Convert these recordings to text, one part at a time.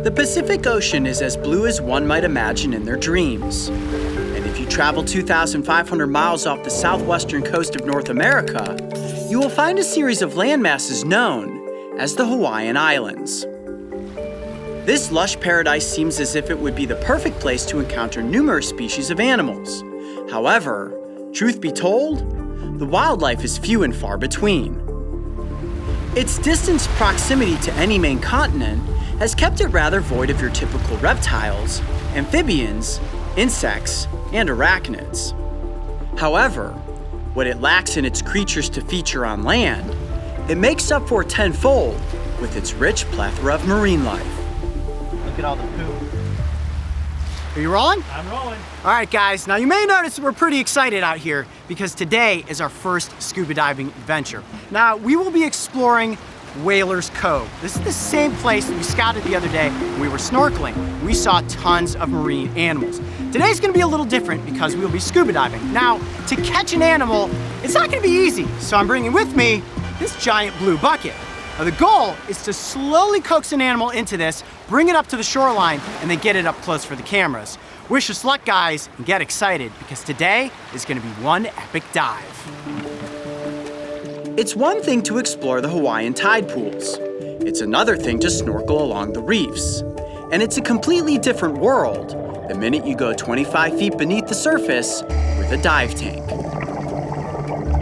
The Pacific Ocean is as blue as one might imagine in their dreams. And if you travel 2,500 miles off the southwestern coast of North America, you will find a series of landmasses known as the Hawaiian Islands. This lush paradise seems as if it would be the perfect place to encounter numerous species of animals. However, truth be told, the wildlife is few and far between. Its distant proximity to any main continent has kept it rather void of your typical reptiles, amphibians, insects, and arachnids. However, what it lacks in its creatures to feature on land, it makes up for tenfold with its rich plethora of marine life. Look at all the poo. Are you rolling? I'm rolling. All right, guys. Now you may notice that we're pretty excited out here because today is our first scuba diving adventure. Now, we will be exploring Whalers Cove. This is the same place that we scouted the other day when we were snorkeling. We saw tons of marine animals. Today's gonna be a little different because we'll be scuba diving. Now, to catch an animal, it's not gonna be easy, so I'm bringing with me this giant blue bucket. Now, the goal is to slowly coax an animal into this, bring it up to the shoreline, and then get it up close for the cameras. Wish us luck, guys, and get excited because today is gonna be one epic dive. It's one thing to explore the Hawaiian tide pools. It's another thing to snorkel along the reefs. And it's a completely different world the minute you go 25 feet beneath the surface with a dive tank.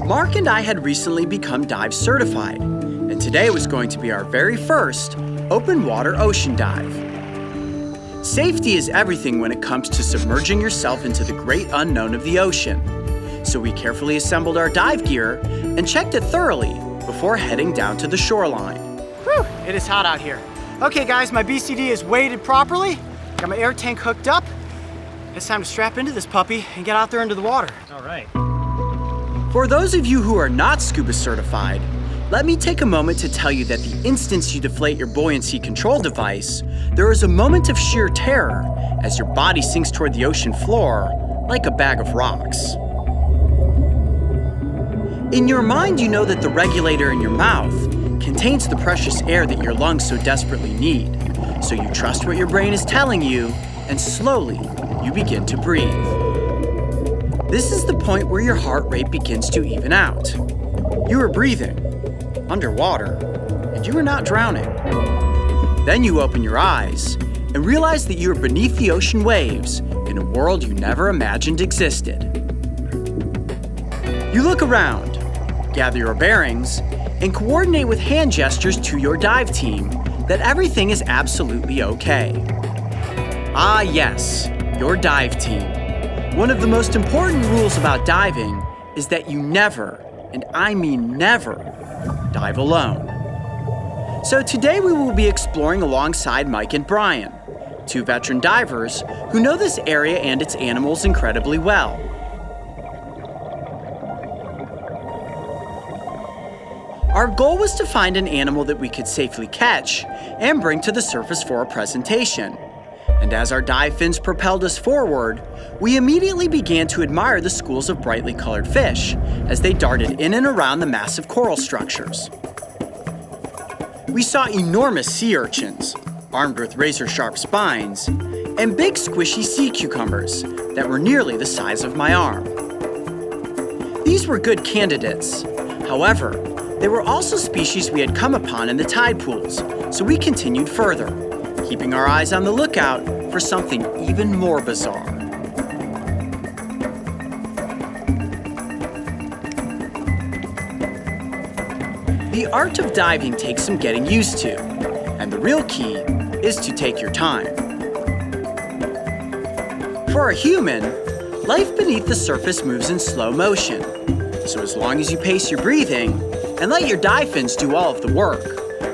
Mark and I had recently become dive certified, and today was going to be our very first open water ocean dive. Safety is everything when it comes to submerging yourself into the great unknown of the ocean. So we carefully assembled our dive gear and checked it thoroughly before heading down to the shoreline. Whew, it is hot out here. Okay, guys, my BCD is weighted properly. Got my air tank hooked up. It's time to strap into this puppy and get out there into the water. All right. For those of you who are not scuba certified, let me take a moment to tell you that the instant you deflate your buoyancy control device, there is a moment of sheer terror as your body sinks toward the ocean floor like a bag of rocks. In your mind, you know that the regulator in your mouth contains the precious air that your lungs so desperately need. So you trust what your brain is telling you, and slowly you begin to breathe. This is the point where your heart rate begins to even out. You are breathing underwater, and you are not drowning. Then you open your eyes and realize that you are beneath the ocean waves in a world you never imagined existed. You look around, gather your bearings, and coordinate with hand gestures to your dive team that everything is absolutely okay. Ah yes, your dive team. One of the most important rules about diving is that you never, and I mean never, dive alone. So today we will be exploring alongside Mike and Brian, two veteran divers who know this area and its animals incredibly well. Our goal was to find an animal that we could safely catch and bring to the surface for a presentation. And as our dive fins propelled us forward, we immediately began to admire the schools of brightly colored fish as they darted in and around the massive coral structures. We saw enormous sea urchins, armed with razor-sharp spines, and big squishy sea cucumbers that were nearly the size of my arm. These were good candidates. However, they were also species we had come upon in the tide pools, so we continued further, keeping our eyes on the lookout for something even more bizarre. The art of diving takes some getting used to, and the real key is to take your time. For a human, life beneath the surface moves in slow motion, so as long as you pace your breathing and let your dive fins do all of the work,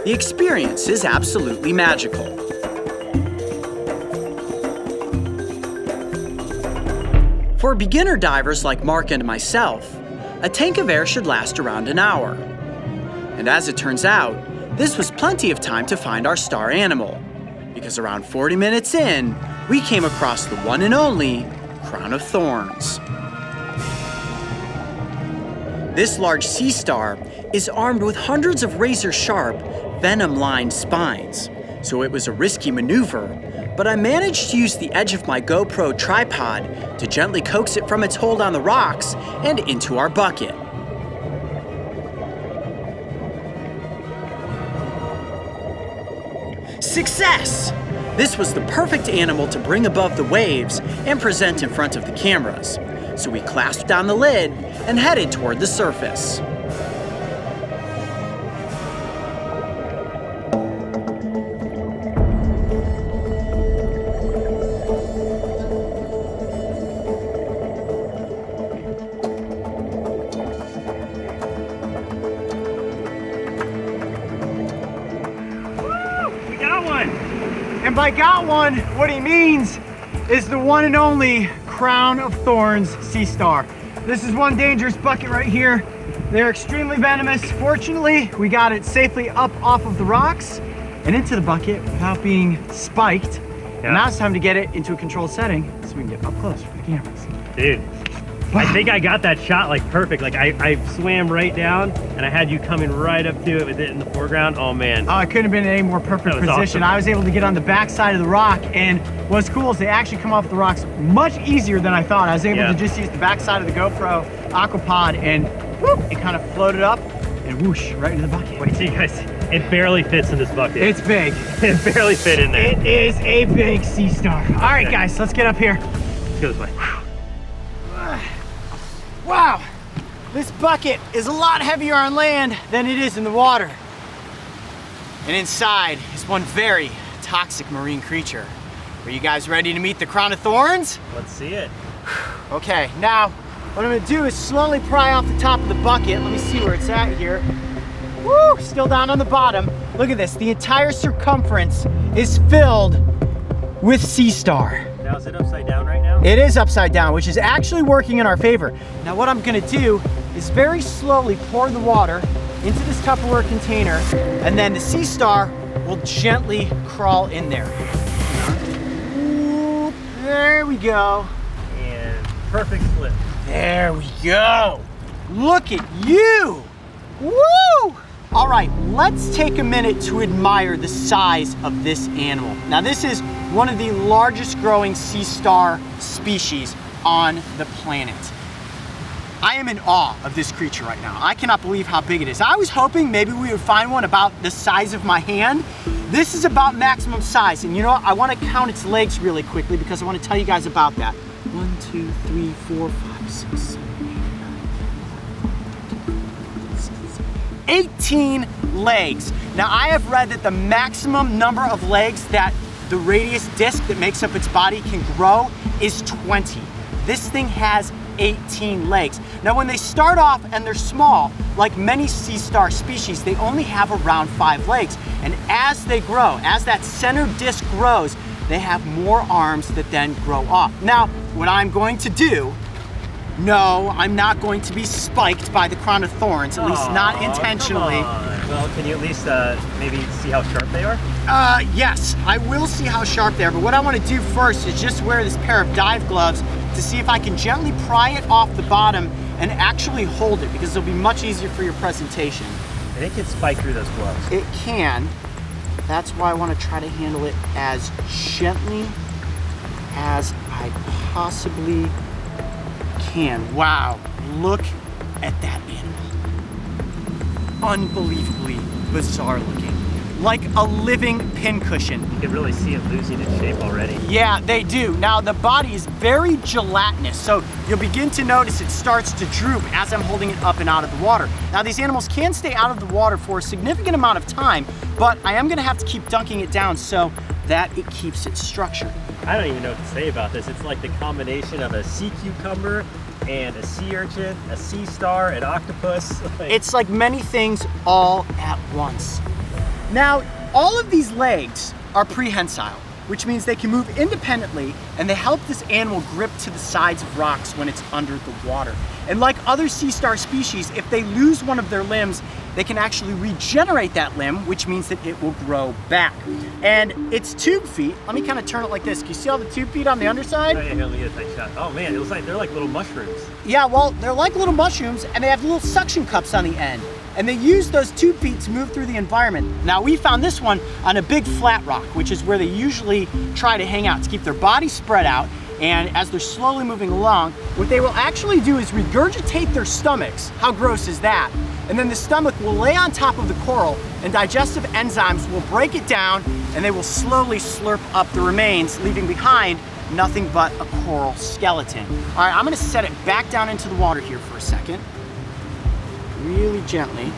the experience is absolutely magical. For beginner divers like Mark and myself, a tank of air should last around an hour. And as it turns out, this was plenty of time to find our star animal, because around 40 minutes in, we came across the one and only Crown of Thorns. This large sea star is armed with hundreds of razor-sharp, venom-lined spines, so it was a risky maneuver, but I managed to use the edge of my GoPro tripod to gently coax it from its hold on the rocks and into our bucket. Success! This was the perfect animal to bring above the waves and present in front of the cameras, so we clasped down the lid and headed toward the surface. And by got one, what he means is the one and only Crown of Thorns sea star. This is one dangerous bucket right here. They're extremely venomous. Fortunately, we got it safely up off of the rocks and into the bucket without being spiked. Yeah. And now it's time to get it into a controlled setting so we can get up close for the cameras. Dude, I think I got that shot like perfect. Like I swam right down and I had you coming right up to it with it in the foreground. Oh man. Oh, it couldn't have been in any more perfect position. Awesome. I was able to get on the back side of the rock, and what's cool is they actually come off the rocks much easier than I thought. I was able to just use the back side of the GoPro aquapod and whoop, it kind of floated up and whoosh right into the bucket. Wait till you guys, it barely fits in this bucket. It's big. It barely fit in there. It is a big sea star. All right, guys, let's get up here. Let's go this way. Wow, this bucket is a lot heavier on land than it is in the water. And inside is one very toxic marine creature. Are you guys ready to meet the Crown of Thorns? Let's see it. Okay, now what I'm gonna do is slowly pry off the top of the bucket. Let me see where it's at here. Woo, still down on the bottom. Look at this, the entire circumference is filled with sea star. Now is it upside down right now? It is upside down, which is actually working in our favor. Now what I'm gonna do is very slowly pour the water into this Tupperware container, and then the sea star will gently crawl in there. Ooh, there we go. And perfect flip. There we go. Look at you. Woo! All right, let's take a minute to admire the size of this animal. Now this is one of the largest growing sea star species on the planet. I am in awe of this creature right now. I cannot believe how big it is. I was hoping maybe we would find one about the size of my hand. This is about maximum size. And you know what? I want to count its legs really quickly because I want to tell you guys about that. 1, 2, 3, 4, 5, 6, 7, 8, 9, 18 legs. Now I have read that the maximum number of legs that the radius disc that makes up its body can grow is 20. This thing has 18 legs. Now when they start off and they're small, like many sea star species, they only have around 5 legs. And as they grow, as that center disc grows, they have more arms that then grow off. Now, what I'm going to do, no, I'm not going to be spiked by the Crown of Thorns, at least not intentionally. Well, can you at least maybe see how sharp they are? Yes, I will see how sharp they are, but what I want to do first is just wear this pair of dive gloves to see if I can gently pry it off the bottom and actually hold it, because it'll be much easier for your presentation. And it can spike through those gloves. It can. That's why I want to try to handle it as gently as I possibly can. Wow, look at that animal. Unbelievably bizarre looking. Like a living pincushion. You can really see it losing its shape already. Yeah, they do. Now the body is very gelatinous, so you'll begin to notice it starts to droop as I'm holding it up and out of the water. Now these animals can stay out of the water for a significant amount of time, but I am gonna have to keep dunking it down so that it keeps its structure. I don't even know what to say about this. It's like the combination of a sea cucumber and a sea urchin, a sea star, an octopus. It's like many things all at once. Now, all of these legs are prehensile, which means they can move independently and they help this animal grip to the sides of rocks when it's under the water. And like other sea star species, if they lose one of their limbs, they can actually regenerate that limb, which means that it will grow back. And its tube feet, let me kind of turn it like this. Can you see all the tube feet on the underside? Oh yeah, here, let me get a tight shot. Oh man, it looks like they're like little mushrooms. Yeah, well, they're like little mushrooms and they have little suction cups on the end. and they use those tube feet to move through the environment. Now, we found this one on a big flat rock, which is where they usually try to hang out to keep their body spread out. And as they're slowly moving along, what they will actually do is regurgitate their stomachs. How gross is that? And then the stomach will lay on top of the coral, and digestive enzymes will break it down, and they will slowly slurp up the remains, leaving behind nothing but a coral skeleton. All right, I'm gonna set it back down into the water here for a second, really gently.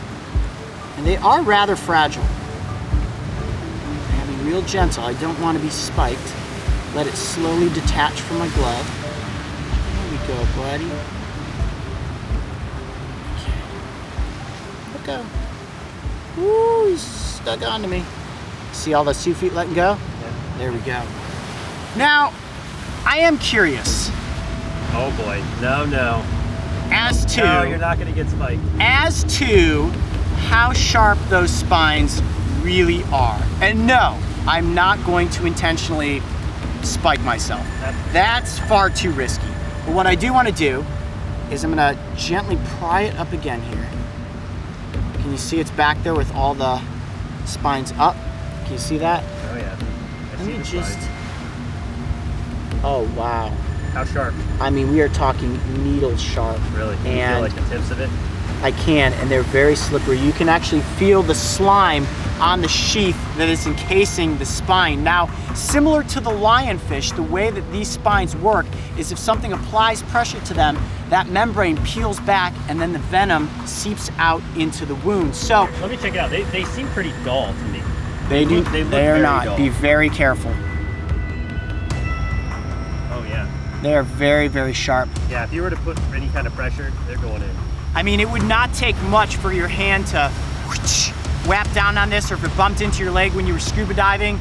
And they are rather fragile. I have to be real gentle. I don't want to be spiked. Let it slowly detach from my glove. There we go, buddy. Okay. Let go. Woo, he's stuck onto me. See all those 2 feet letting go? Yeah. There we go. Now, I am curious. Oh boy, no. As to... No, you're not gonna get spiked. As to how sharp those spines really are. And no, I'm not going to intentionally spike myself. That's far too risky. But what I do want to do is I'm going to gently pry it up again here. Can you see it's back there with all the spines up? Can you see that? Oh yeah. Let me just... Oh wow. How sharp? I mean, we are talking needle sharp. Really? Can you feel like the tips of it? I can, and they're very slippery. You can actually feel the slime on the sheath that is encasing the spine. Now, similar to the lionfish, the way that these spines work is if something applies pressure to them, that membrane peels back and then the venom seeps out into the wound. So let me check it out. They seem pretty dull to me. They do. They are not. Dull. Be very careful. Oh yeah. They are very, very sharp. Yeah, if you were to put any kind of pressure, they're going in. I mean, it would not take much for your hand to whap down on this, or if it bumped into your leg when you were scuba diving,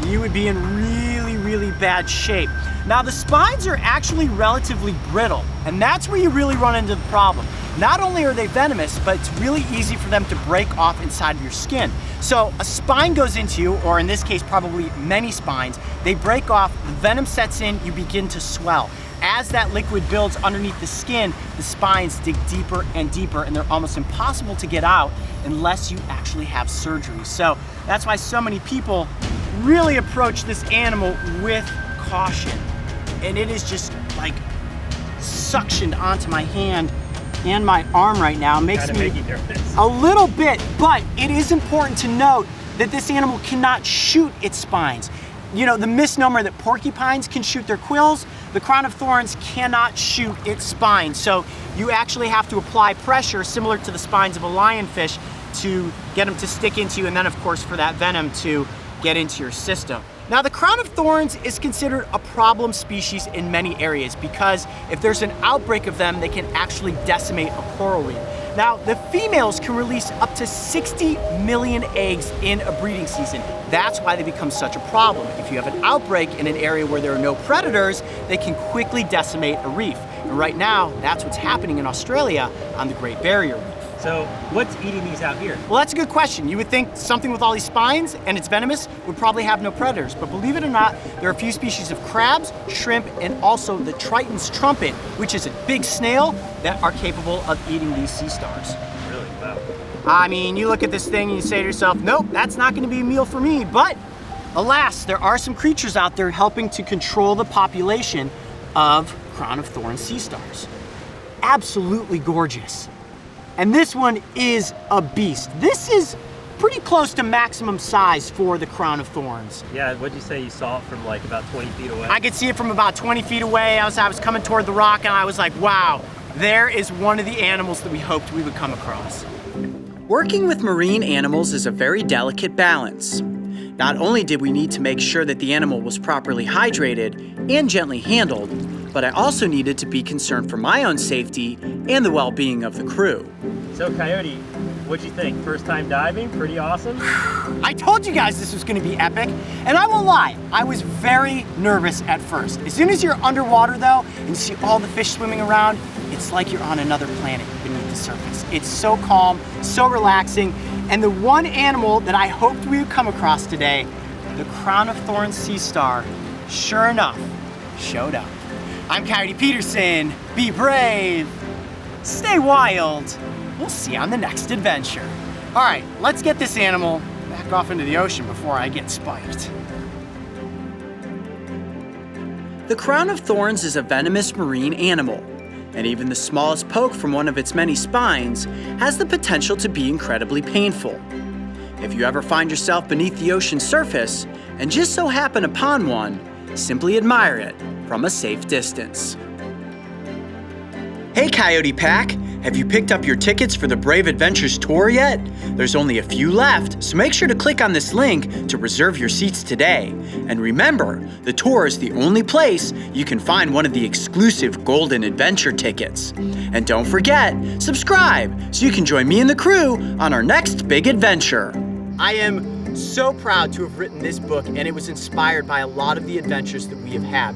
you would be in really, really bad shape. Now, the spines are actually relatively brittle, and that's where you really run into the problem. Not only are they venomous, but it's really easy for them to break off inside of your skin. So a spine goes into you, or in this case, probably many spines, they break off, the venom sets in, you begin to swell. As that liquid builds underneath the skin, the spines dig deeper and deeper, and they're almost impossible to get out unless you actually have surgery. So that's why so many people really approach this animal with caution. And it is just like suctioned onto my hand and my arm right now. It makes me a little bit, but it is important to note that this animal cannot shoot its spines. You know, the misnomer that porcupines can shoot their quills, the Crown of Thorns cannot shoot its spine. So you actually have to apply pressure similar to the spines of a lionfish to get them to stick into you, and then of course for that venom to get into your system. Now, the Crown of Thorns is considered a problem species in many areas because if there's an outbreak of them, they can actually decimate a coral reef. Now, the females can release up to 60 million eggs in a breeding season. That's why they become such a problem. If you have an outbreak in an area where there are no predators, they can quickly decimate a reef. And right now, that's what's happening in Australia on the Great Barrier Reef. So what's eating these out here? Well, that's a good question. You would think something with all these spines and it's venomous would probably have no predators, but believe it or not, there are a few species of crabs, shrimp, and also the Triton's trumpet, which is a big snail that are capable of eating these sea stars. Really? Wow. I mean, you look at this thing and you say to yourself, nope, that's not gonna be a meal for me, but alas, there are some creatures out there helping to control the population of Crown of Thorns sea stars. Absolutely gorgeous. And this one is a beast. This is pretty close to maximum size for the Crown of Thorns. Yeah, what'd you say you saw it from like about 20 feet away? I could see it from about 20 feet away. I was coming toward the rock and I was like, wow, there is one of the animals that we hoped we would come across. Working with marine animals is a very delicate balance. Not only did we need to make sure that the animal was properly hydrated and gently handled, but I also needed to be concerned for my own safety and the well-being of the crew. So Coyote, what'd you think? First time diving? Pretty awesome? I told you guys this was gonna be epic, and I won't lie, I was very nervous at first. As soon as you're underwater though, and you see all the fish swimming around, it's like you're on another planet beneath the surface. It's so calm, so relaxing, and the one animal that I hoped we would come across today, the Crown of Thorns sea star, sure enough, showed up. I'm Coyote Peterson. Be brave, stay wild, we'll see you on the next adventure. All right, let's get this animal back off into the ocean before I get spiked. The Crown of Thorns is a venomous marine animal, and even the smallest poke from one of its many spines has the potential to be incredibly painful. If you ever find yourself beneath the ocean surface and just so happen upon one, simply admire it from a safe distance. Hey Coyote Pack, have you picked up your tickets for the Brave Adventures tour yet? There's only a few left, so make sure to click on this link to reserve your seats today. And remember, the tour is the only place you can find one of the exclusive Golden Adventure tickets. And don't forget, subscribe so you can join me and the crew on our next big adventure. I am so proud to have written this book, and it was inspired by a lot of the adventures that we have had.